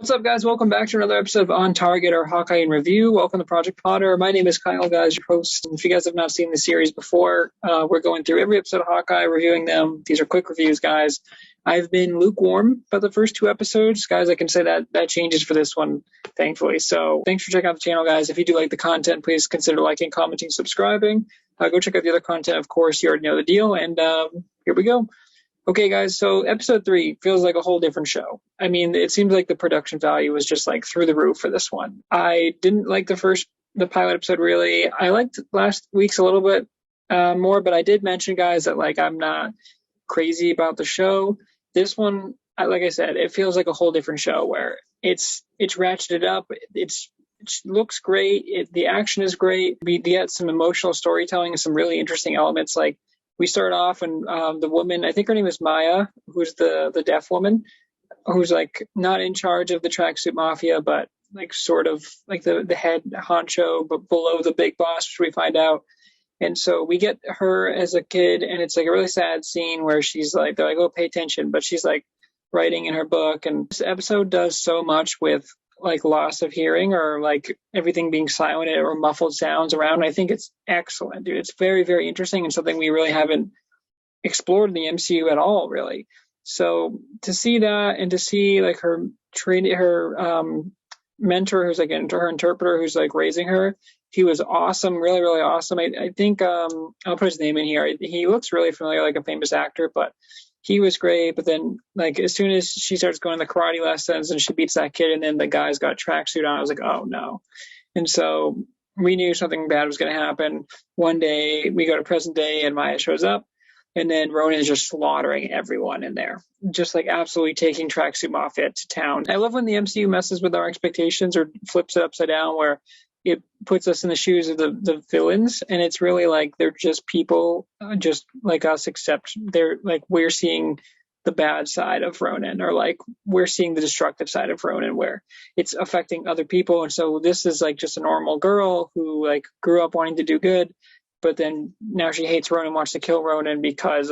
What's up, guys? Welcome back to another episode of On Target or Hawkeye in Review. Welcome to Project Potter. My name is Kyle, guys, your host. And if you guys have not seen the series before, we're going through every episode of Hawkeye, reviewing them. These are quick reviews, guys. I've been lukewarm about the first two episodes, guys. I can say that changes for this one, thankfully. So thanks for checking out the channel, guys. If you do like the content, please consider liking, commenting, subscribing. Go check out the other content. Of course, you already know the deal. And here we go. Okay, guys, so episode 3 feels like a whole different show. I mean, it seems like the production value was just like through the roof for this one. I didn't like the pilot episode really. I liked last week's a little bit more, but I did mention, guys, that like I'm not crazy about the show. This one, like I said, it feels like a whole different show where it's ratcheted up. It looks great. The action is great. We get some emotional storytelling and some really interesting elements like we start off and the woman, I think her name is Maya, who's the deaf woman, who's like not in charge of the tracksuit mafia, but like sort of like the head honcho, but below the big boss, which we find out. And so we get her as a kid, and it's like a really sad scene where she's like, they're like, oh, pay attention, but she's like writing in her book. And this episode does so much with like loss of hearing or like everything being silent or muffled sounds around. I think it's excellent, dude. It's very, very interesting and something we really haven't explored in the MCU at all, really. So to see that and to see like her mentor, who's like her interpreter, who's like raising her, he was awesome, really, really awesome. I think I'll put his name in here. He looks really familiar, like a famous actor, but he was great. But then, like, as soon as she starts going to karate lessons and she beats that kid, and then the guy's got a tracksuit on, I was like, oh no. And so we knew something bad was going to happen. One day we go to present day and Maya shows up, and then Ronan is just slaughtering everyone in there, just like absolutely taking Tracksuit Mafia to town. I love when the MCU messes with our expectations or flips it upside down, where it puts us in the shoes of the villains, and it's really like they're just people just like us, except they're like we're seeing the bad side of Ronan, or like we're seeing the destructive side of Ronan where it's affecting other people. And so this is like just a normal girl who like grew up wanting to do good, but then now she hates Ronan, wants to kill Ronan because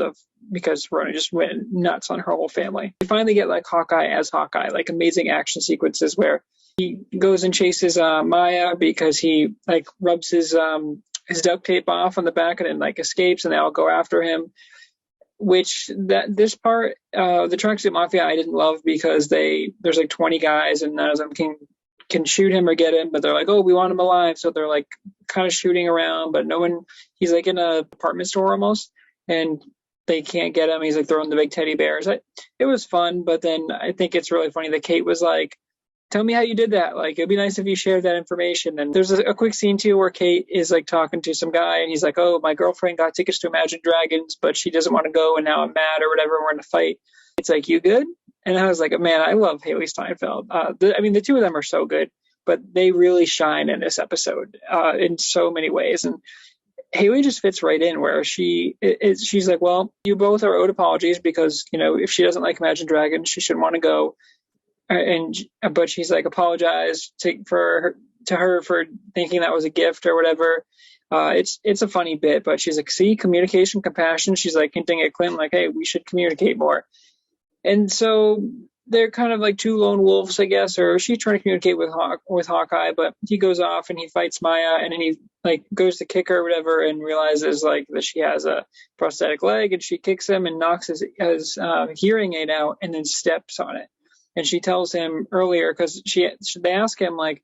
Ronan just went nuts on her whole family. We finally get like Hawkeye as Hawkeye, like amazing action sequences where he goes and chases Maya because he like rubs his duct tape off on the back and then like escapes, and they all go after him. Which this part, the Tracksuit Mafia, I didn't love because there's like 20 guys and none of them can shoot him or get him, but they're like, oh, we want him alive, so they're like kind of shooting around, but no one. He's like in a department store almost, and they can't get him. He's like throwing the big teddy bears. It was fun, but then I think it's really funny that Kate was like, tell me how you did that. Like, it'd be nice if you shared that information. And there's a quick scene too where Kate is like talking to some guy, and he's like, oh, my girlfriend got tickets to Imagine Dragons, but she doesn't want to go, and now I'm mad or whatever. We're in a fight. It's like, you good? And I was like, man, I love Haley Steinfeld. The two of them are so good, but they really shine in this episode in so many ways. And Haley just fits right in where she's like, well, you both are owed apologies because, if she doesn't like Imagine Dragons, she shouldn't want to go. But she's like, apologize to her for thinking that was a gift or whatever. It's a funny bit, but she's like, see, communication, compassion. She's like hinting at Clint, like, hey, we should communicate more. And so they're kind of like two lone wolves, I guess, or she's trying to communicate with Hawkeye, but he goes off and he fights Maya, and then he like goes to kick her or whatever, and realizes like that she has a prosthetic leg, and she kicks him and knocks his hearing aid out, and then steps on it. And she tells him earlier, because they ask him like,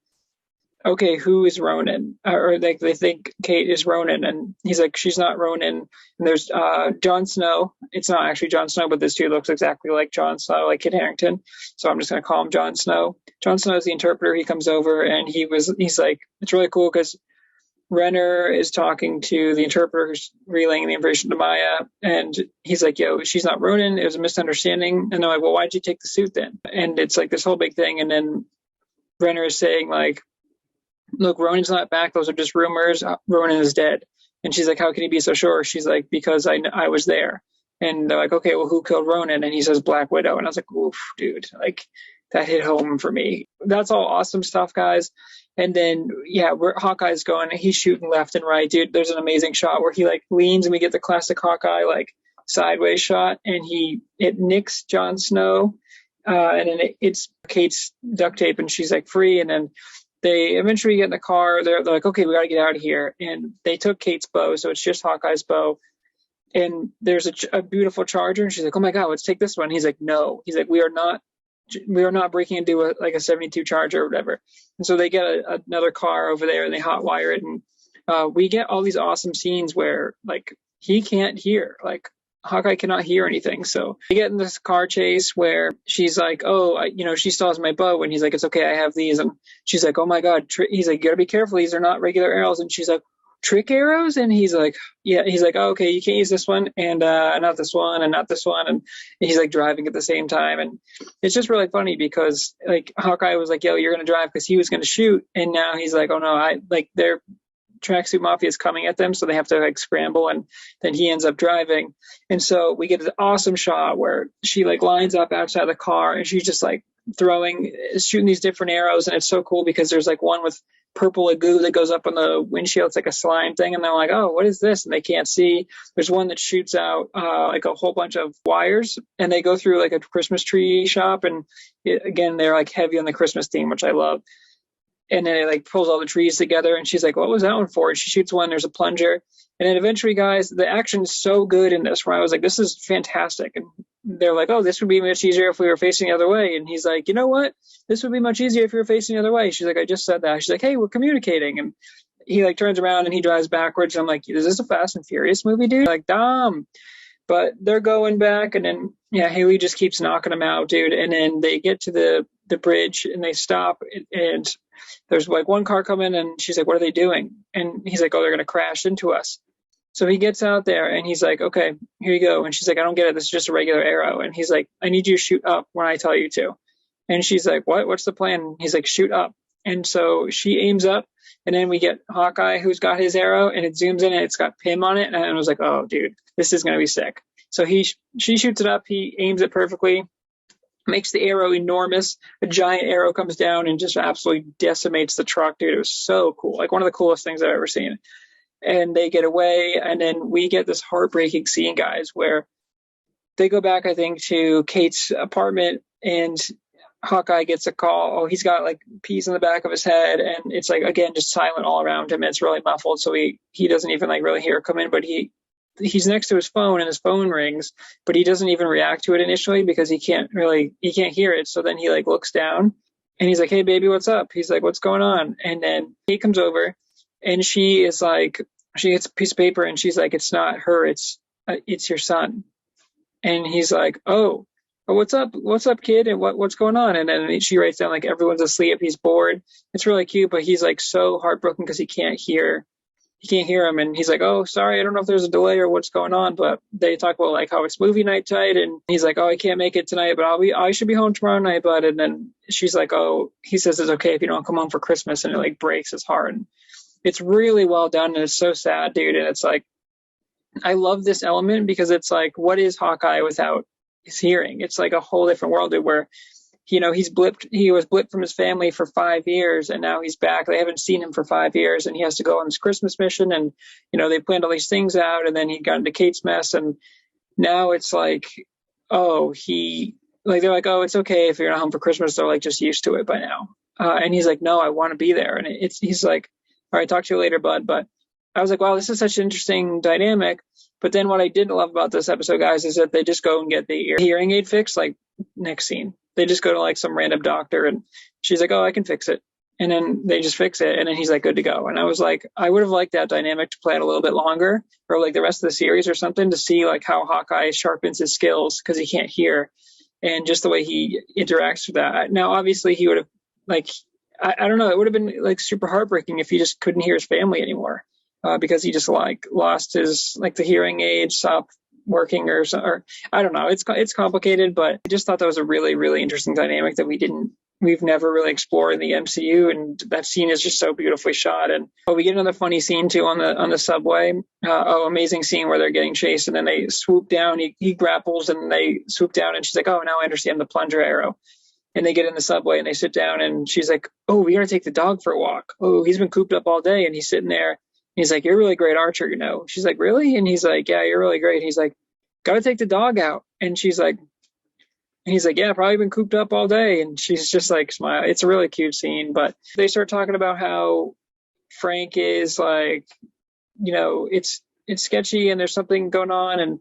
okay, who is Ronan? Or like they think Kate is Ronan, and he's like, she's not Ronan. And there's Jon Snow. It's not actually Jon Snow, but this dude looks exactly like Jon Snow, like Kit Harington. So I'm just gonna call him Jon Snow. Jon Snow is the interpreter. He comes over, and he's like, it's really cool because Renner is talking to the interpreter who's relaying the information to Maya, and he's like, yo, she's not Ronan, it was a misunderstanding. And they're like, well, why'd you take the suit then? And it's like this whole big thing. And then Renner is saying like, look, Ronan's not back, those are just rumors, Ronan is dead. And she's like, how can you be so sure? She's like, because I was there. And they're like, okay, well, who killed Ronan? And he says Black Widow. And I was like, oof, dude, like that hit home for me. That's all awesome stuff, guys. And then, yeah, where Hawkeye's going, he's shooting left and right, dude. There's an amazing shot where he like leans, and we get the classic Hawkeye like sideways shot, and it nicks Jon Snow, and then it's Kate's duct tape, and she's like free, and then they eventually get in the car. They're like, okay, we got to get out of here, and they took Kate's bow, so it's just Hawkeye's bow. And there's a beautiful charger, and she's like, oh my god, let's take this one. He's like, no. He's like, we are not breaking into a 72 Charger or whatever. And so they get another car over there and they hotwire it, and we get all these awesome scenes where like he can't hear, like Hawkeye cannot hear anything. So they get in this car chase where she's like, oh, she still has my bow, and he's like, it's okay, I have these, and she's like, oh my god, he's like, you gotta be careful, these are not regular arrows, and she's like, trick arrows? And he's like, yeah. He's like, oh, okay, you can't use this one, and not this one, and not this one. And he's like driving at the same time, and it's just really funny because like Hawkeye was like, yo, you're gonna drive, because he was gonna shoot, and now he's like, oh no, I like their tracksuit mafia is coming at them, so they have to like scramble, and then he ends up driving. And so we get an awesome shot where she like lines up outside the car, and she's just like shooting these different arrows, and it's so cool because there's like one with purple goo that goes up on the windshield. It's like a slime thing, and they're like, oh, what is this? And they can't see. There's one that shoots out like a whole bunch of wires, and they go through like a Christmas tree shop, and again, they're like heavy on the Christmas theme, which I love. And then it like pulls all the trees together, and she's like, what was that one for? And she shoots one, there's a plunger. And then eventually, guys, the action's so good in this where I was like, this is fantastic. And they're like, oh, this would be much easier if we were facing the other way. And he's like, you know what? This would be much easier if you were facing the other way. She's like, I just said that. She's like, hey, we're communicating. And he like turns around and he drives backwards. And I'm like, is this a Fast and Furious movie, dude? Like, dumb. But they're going back, and then Haley just keeps knocking them out, dude. And then they get to the bridge, and they stop, and there's like one car coming, and she's like, what are they doing? And he's like, oh, they're gonna crash into us. So he gets out there, and he's like, okay, here you go. And she's like, I don't get it, this is just a regular arrow. And he's like, I need you to shoot up when I tell you to. And she's like, what's the plan? And he's like, shoot up. And so she aims up, and then we get Hawkeye, who's got his arrow, and it zooms in, and it's got Pym on it. And I was like, oh, dude, this is going to be sick. So she shoots it up. He aims it perfectly, makes the arrow enormous. A giant arrow comes down and just absolutely decimates the truck, dude. It was so cool. Like one of the coolest things I've ever seen. And they get away, and then we get this heartbreaking scene, guys, where they go back, I think, to Kate's apartment, and Hawkeye gets a call. Oh, he's got like peas in the back of his head, and it's like, again, just silent all around him. It's really muffled, so he doesn't even like really hear it come in, but he's next to his phone, and his phone rings, but he doesn't even react to it initially because he can't hear it. So then he like looks down, and he's like, hey baby, what's up? He's like, what's going on? And then Kate comes over, and she is like, she gets a piece of paper, and she's like, it's not her, it's your son. And he's like, oh, what's up, kid? And what's going on? And then she writes down like, everyone's asleep, he's bored. It's really cute, but he's like so heartbroken because he can't hear him. And he's like, oh, sorry, I don't know if there's a delay or what's going on. But they talk about like how it's movie night tonight, and he's like, oh, I can't make it tonight, but I should be home tomorrow night, bud. And then she's like, oh, he says it's okay if you don't come home for Christmas, and it like breaks his heart. And it's really well done, and it's so sad, dude. And it's like, I love this element because it's like, what is Hawkeye without his hearing? It's like a whole different world, dude, where he was blipped from his family for 5 years, and now he's back. They haven't seen him for 5 years, and he has to go on this Christmas mission, and they planned all these things out, and then he got into Kate's mess, and now it's like, oh, they're like, oh, it's okay if you're not home for Christmas. They're like just used to it by now. And he's like, no, I want to be there. And he's like, all right, talk to you later, bud. But I was like, wow, this is such an interesting dynamic. But then what I didn't love about this episode, guys, is that they just go and get the hearing aid fixed, like next scene. They just go to like some random doctor, and she's like, oh, I can fix it. And then they just fix it, and then he's like, good to go. And I was like, I would have liked that dynamic to play out a little bit longer, or like the rest of the series or something, to see like how Hawkeye sharpens his skills because he can't hear, and just the way he interacts with that. Now, obviously, he would have like, I don't know, it would have been like super heartbreaking if he just couldn't hear his family anymore because he just like lost his like the hearing aid, stopped working, or I don't know. It's complicated, but I just thought that was a really, really interesting dynamic that we've never really explored in the MCU, and that scene is just so beautifully shot. And we get another funny scene too on the subway. Amazing scene where they're getting chased, and then they swoop down. He grapples, and they swoop down, and she's like, oh, now I understand the plunger arrow. And they get in the subway, and they sit down, and she's like, oh, we gotta take the dog for a walk. Oh, he's been cooped up all day, and he's sitting there. He's like, you're a really great archer, She's like, really? And he's like, yeah, you're really great. He's like, gotta take the dog out. And she's like, And he's like, yeah, probably been cooped up all day. And she's just like, smile. It's a really cute scene. But they start talking about how Frank is like, it's sketchy and there's something going on. And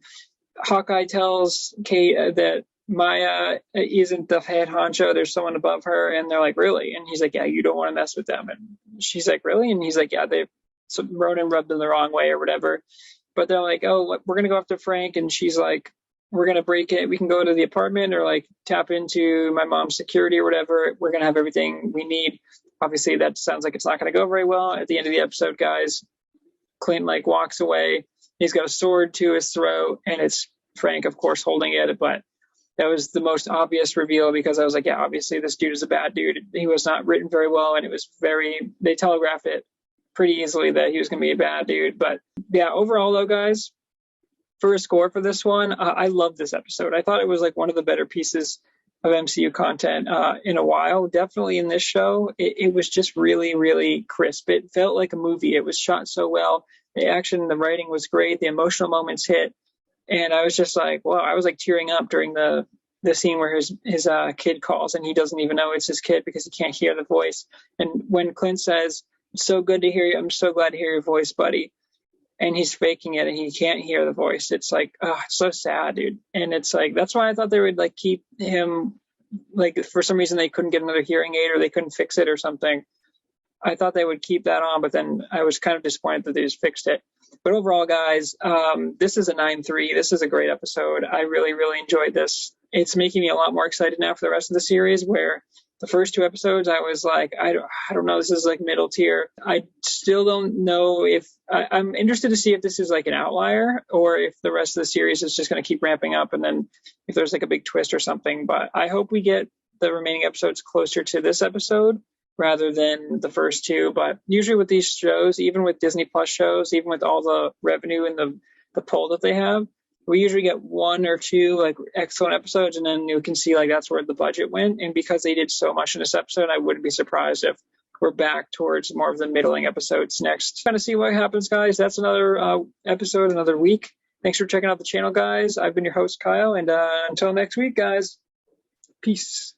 Hawkeye tells Kate that Maya isn't the head honcho. There's someone above her. And they're like, really? And he's like, yeah, you don't want to mess with them. And she's like, really? And he's like, yeah, Ronan rubbed them the wrong way or whatever. But they're like, oh, we're going to go after Frank. And she's like, we're going to break it. We can go to the apartment or like tap into my mom's security or whatever. We're going to have everything we need. Obviously, that sounds like it's not going to go very well. At the end of the episode, guys, Clint like walks away. He's got a sword to his throat, and it's Frank, of course, holding it. But that was the most obvious reveal because I was like, yeah, obviously this dude is a bad dude. He was not written very well, and they telegraph it pretty easily that he was going to be a bad dude. But yeah, overall though, guys, for a score for this one, I love this episode. I thought it was like one of the better pieces of MCU content in a while. Definitely in this show, it was just really, really crisp. It felt like a movie. It was shot so well. The action, the writing was great. The emotional moments hit. And I was just like, well, I was like tearing up during the scene where his kid calls and he doesn't even know it's his kid because he can't hear the voice. And when Clint says, "It's so good to hear you. I'm so glad to hear your voice, buddy." And he's faking it and he can't hear the voice. It's like, oh, it's so sad, dude. And it's like, that's why I thought they would like keep him, like for some reason they couldn't get another hearing aid or they couldn't fix it or something. I thought they would keep that on, but then I was kind of disappointed that they just fixed it. But overall, guys, this is a 9-3. This is a great episode. I really, really enjoyed this. It's making me a lot more excited now for the rest of the series, where the first two episodes, I was like, I don't know, this is like middle tier. I still don't know if I'm interested to see if this is like an outlier or if the rest of the series is just going to keep ramping up and then if there's like a big twist or something. But I hope we get the remaining episodes closer to this episode rather than the first two. But usually with these shows, even with Disney Plus shows, even with all the revenue and the pull that they have, we usually get one or two like excellent episodes, and then you can see like that's where the budget went. And because they did so much in this episode, I wouldn't be surprised if we're back towards more of the middling episodes next. Kind of see what happens, guys. That's another episode, another week. Thanks for checking out the channel, guys. I've been your host, Kyle, and until next week, guys, peace.